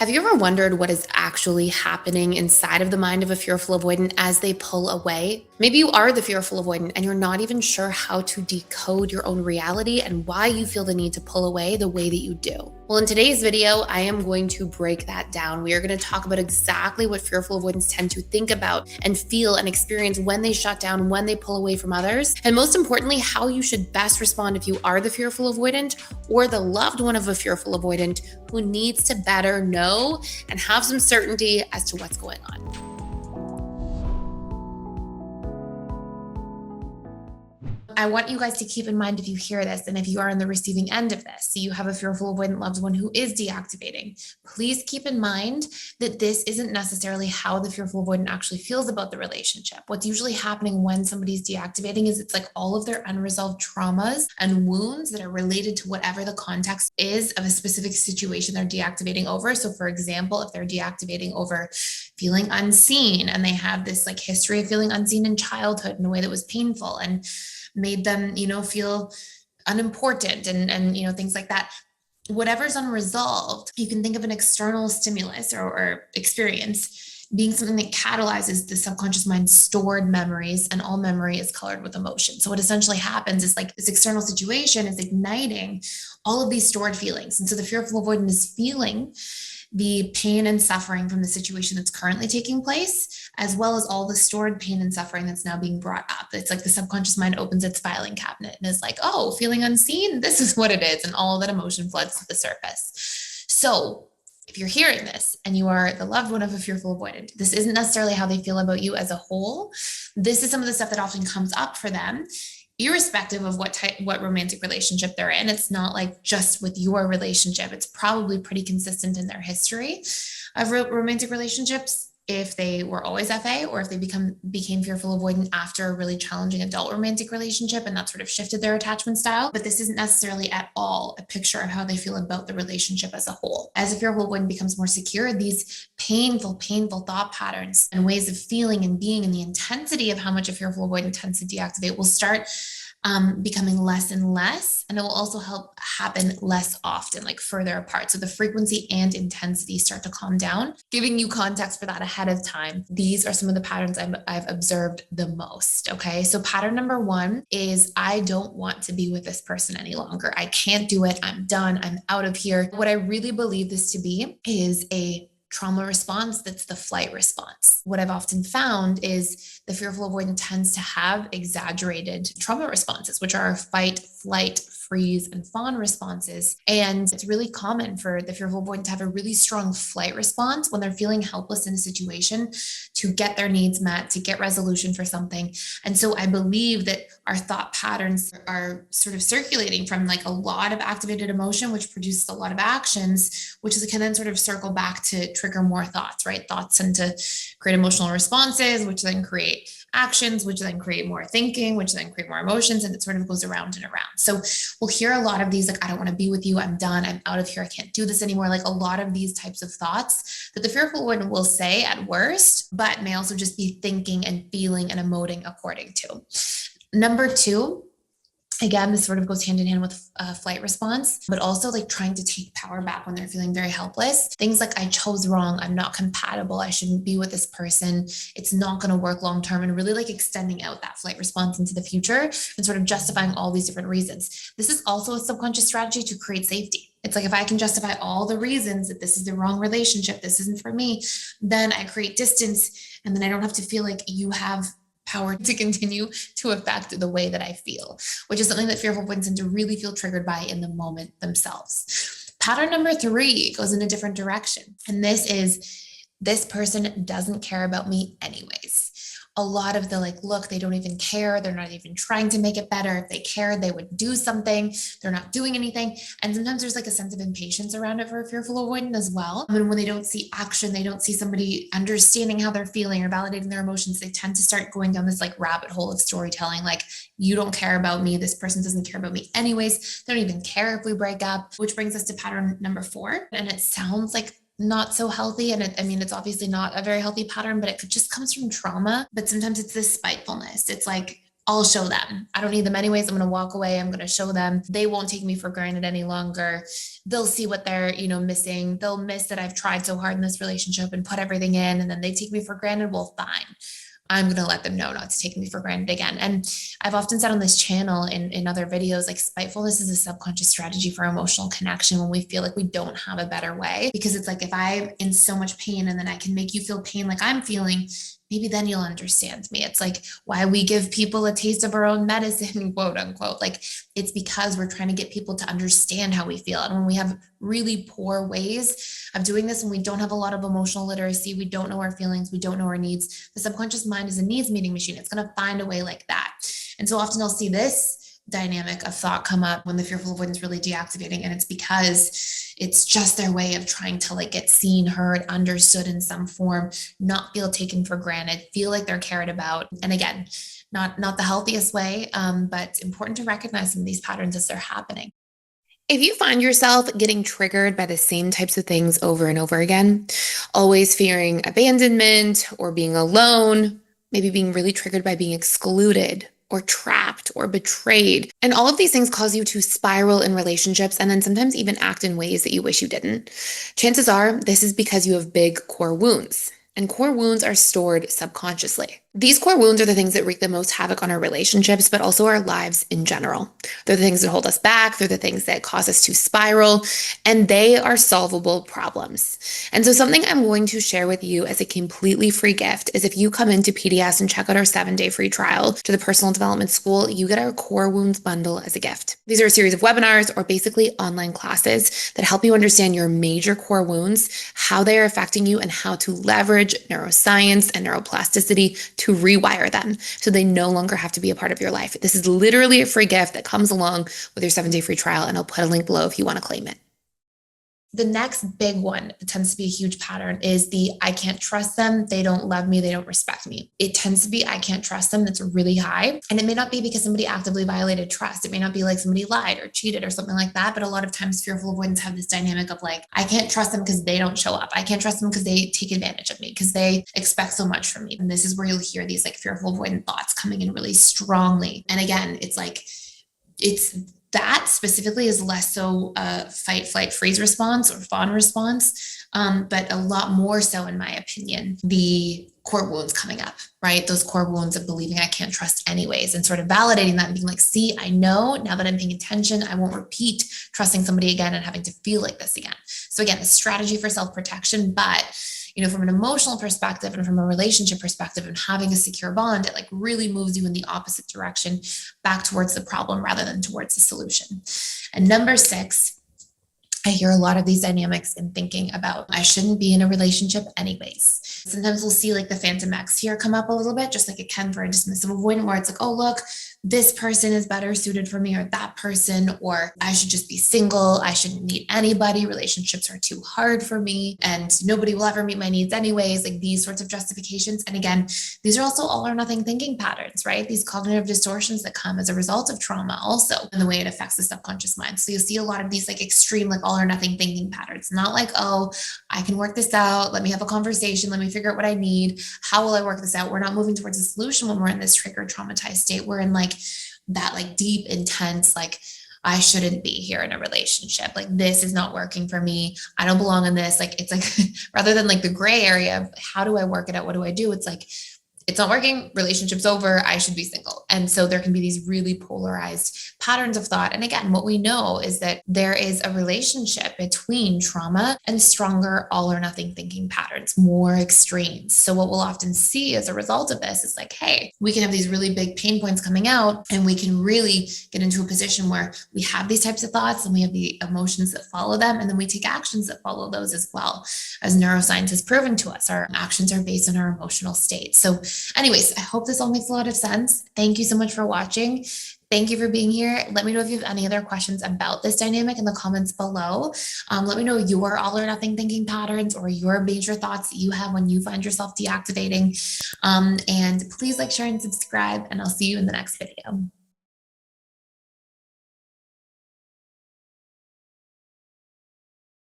Have you ever wondered what is actually happening inside of the mind of a fearful avoidant as they pull away? Maybe you are the fearful avoidant and you're not even sure how to decode your own reality and why you feel the need to pull away the way that you do. Well, in today's video, I am going to break that down. We are going to talk about exactly what fearful avoidants tend to think about and feel and experience when they shut down, when they pull away from others, and most importantly, how you should best respond if you are the fearful avoidant or the loved one of a fearful avoidant who needs to better know and have some certainty as to what's going on. I want you guys to keep in mind if you hear this and if you are on the receiving end of this, so you have a fearful avoidant loved one who is deactivating, please keep in mind that this isn't necessarily how the fearful avoidant actually feels about the relationship. What's usually happening when somebody's deactivating is it's like all of their unresolved traumas and wounds that are related to whatever the context is of a specific situation they're deactivating over. So for example, if they're deactivating over feeling unseen and they have this like history of feeling unseen in childhood in a way that was painful and made them, feel unimportant and things like that. Whatever's unresolved, you can think of an external stimulus or experience being something that catalyzes the subconscious mind's stored memories, and all memory is colored with emotion. So what essentially happens is like this external situation is igniting all of these stored feelings. And so the fearful avoidant is feeling the pain and suffering from the situation that's currently taking place, as well as all the stored pain and suffering that's now being brought up. It's like the subconscious mind opens its filing cabinet and is like, oh, feeling unseen, this is what it is. And all of that emotion floods to the surface. So if you're hearing this and you are the loved one of a fearful avoidant, this isn't necessarily how they feel about you as a whole. This is some of the stuff that often comes up for them, irrespective of what romantic relationship they're in. It's not like just with your relationship. It's probably pretty consistent in their history of romantic relationships, if they were always FA or if they became fearful avoidant after a really challenging adult romantic relationship and that sort of shifted their attachment style. But this isn't necessarily at all a picture of how they feel about the relationship as a whole. As a fearful avoidant becomes more secure, these painful thought patterns and ways of feeling and being and the intensity of how much a fearful avoidant tends to deactivate will start becoming less and less, and it will also help happen less often, like further apart. So the frequency and intensity start to calm down. Giving you context for that ahead of time, these are some of the patterns I've observed the most. Okay, so pattern number one is I don't want to be with this person any longer. I can't do it. I'm done. I'm out of here. What I really believe this to be is a trauma response that's the flight response. What I've often found is the fearful avoidant tends to have exaggerated trauma responses, which are fight, flight, freeze, and fawn responses. And it's really common for the fearful avoidant to have a really strong flight response when they're feeling helpless in a situation to get their needs met, to get resolution for something. And so I believe that our thought patterns are sort of circulating from like a lot of activated emotion, which produces a lot of actions, which can then sort of circle back to trigger more thoughts, right? Thoughts tend to create emotional responses, which then create actions, which then create more thinking, which then create more emotions, and it sort of goes around and around. So we'll hear a lot of these, like, I don't want to be with you, I'm done, I'm out of here, I can't do this anymore. Like a lot of these types of thoughts that the fearful one will say at worst, but may also just be thinking and feeling and emoting according to. Number two, again, this sort of goes hand in hand with a flight response, but also like trying to take power back when they're feeling very helpless. Things like, I chose wrong, I'm not compatible, I shouldn't be with this person, it's not going to work long term, and really like extending out that flight response into the future and sort of justifying all these different reasons. This is also a subconscious strategy to create safety. It's like, if I can justify all the reasons that this is the wrong relationship, this isn't for me, then I create distance, and then I don't have to feel like you have power to continue to affect the way that I feel, which is something that fearful avoidants tend to really feel triggered by in the moment themselves. Pattern number three goes in a different direction. And this is, this person doesn't care about me anyways. A lot of the like, look, they don't even care. They're not even trying to make it better. If they cared, they would do something. They're not doing anything. And sometimes there's like a sense of impatience around it for a fearful avoidant as well. And when they don't see action, they don't see somebody understanding how they're feeling or validating their emotions, they tend to start going down this like rabbit hole of storytelling. Like, you don't care about me. This person doesn't care about me anyways. They don't even care if we break up, which brings us to pattern number four. And it sounds like not so healthy. And it's obviously not a very healthy pattern, but it just comes from trauma. But sometimes it's this spitefulness. It's like, I'll show them. I don't need them anyways. I'm going to walk away. I'm going to show them. They won't take me for granted any longer. They'll see what they're, missing. They'll miss that I've tried so hard in this relationship and put everything in, and then they take me for granted. Well, fine. I'm going to let them know not to take me for granted again. And I've often said on this channel in other videos, like spitefulness is a subconscious strategy for emotional connection when we feel like we don't have a better way. Because it's like, if I'm in so much pain and then I can make you feel pain like I'm feeling, maybe then you'll understand me. It's like why we give people a taste of our own medicine, quote unquote. Like, it's because we're trying to get people to understand how we feel. And when we have really poor ways of doing this, and we don't have a lot of emotional literacy, we don't know our feelings, we don't know our needs, the subconscious mind is a needs meeting machine. It's going to find a way like that. And so often I'll see this dynamic of thought come up when the fearful avoidance really deactivating. And it's because it's just their way of trying to like get seen, heard, understood in some form, not feel taken for granted, feel like they're cared about. And again, not the healthiest way, but important to recognize some of these patterns as they're happening. If you find yourself getting triggered by the same types of things over and over again, always fearing abandonment or being alone, maybe being really triggered by being excluded or trapped or betrayed, and all of these things cause you to spiral in relationships and then sometimes even act in ways that you wish you didn't, chances are this is because you have big core wounds. And core wounds are stored subconsciously. These core wounds are the things that wreak the most havoc on our relationships, but also our lives in general. They're the things that hold us back. They're the things that cause us to spiral, and they are solvable problems. And so something I'm going to share with you as a completely free gift is if you come into PDS and check out our 7-day free trial to the Personal Development School, you get our Core Wounds bundle as a gift. These are a series of webinars or basically online classes that help you understand your major core wounds, how they are affecting you, and how to leverage neuroscience and neuroplasticity to rewire them so they no longer have to be a part of your life. This is literally a free gift that comes along with your 7-day free trial, and I'll put a link below if you want to claim it. The next big one that tends to be a huge pattern is the I can't trust them, they don't love me, they don't respect me. It tends to be I can't trust them that's really high. And it may not be because somebody actively violated trust. It may not be like somebody lied or cheated or something like that. But a lot of times fearful avoidants have this dynamic of like, I can't trust them because they don't show up. I can't trust them because they take advantage of me, because they expect so much from me. And this is where you'll hear these like fearful avoidant thoughts coming in really strongly. And again, it's like, that specifically is less so a fight, flight, freeze response or fawn response, but a lot more so, in my opinion, the core wounds coming up, right? Those core wounds of believing I can't trust anyways, and sort of validating that and being like, see, I know now that I'm paying attention, I won't repeat trusting somebody again and having to feel like this again. So again, a strategy for self-protection, but from an emotional perspective and from a relationship perspective and having a secure bond, it like really moves you in the opposite direction, back towards the problem rather than towards the solution. And number 6, I hear a lot of these dynamics in thinking about, I shouldn't be in a relationship anyways. Sometimes we'll see like the phantom X here come up a little bit, just like it can for a dismissive avoidant, where it's like, oh, look, this person is better suited for me, or that person, or I should just be single. I shouldn't meet anybody. Relationships are too hard for me and nobody will ever meet my needs anyways. Like these sorts of justifications. And again, these are also all or nothing thinking patterns, right? These cognitive distortions that come as a result of trauma also, and the way it affects the subconscious mind. So you'll see a lot of these like extreme, like all or nothing thinking patterns, not like, oh, I can work this out. Let me have a conversation. Let me figure out what I need. How will I work this out? We're not moving towards a solution when we're in this triggered, traumatized state. We're in like that like deep, intense, like, I shouldn't be here in a relationship. Like, this is not working for me. I don't belong in this. Like, it's like, rather than like the gray area of how do I work it out? What do I do? It's like, it's not working, relationship's over, I should be single. And so there can be these really polarized patterns of thought. And again, what we know is that there is a relationship between trauma and stronger all or nothing thinking patterns, more extremes. So what we'll often see as a result of this is like, hey, we can have these really big pain points coming out, and we can really get into a position where we have these types of thoughts and we have the emotions that follow them. And then we take actions that follow those as well. As neuroscience has proven to us, our actions are based on our emotional state. So anyways, I hope this all makes a lot of sense. Thank you so much for watching. Thank you for being here. Let me know if you have any other questions about this dynamic in the comments below. Let me know your all or nothing thinking patterns or your major thoughts that you have when you find yourself deactivating. And please like, share, and subscribe, and I'll see you in the next video.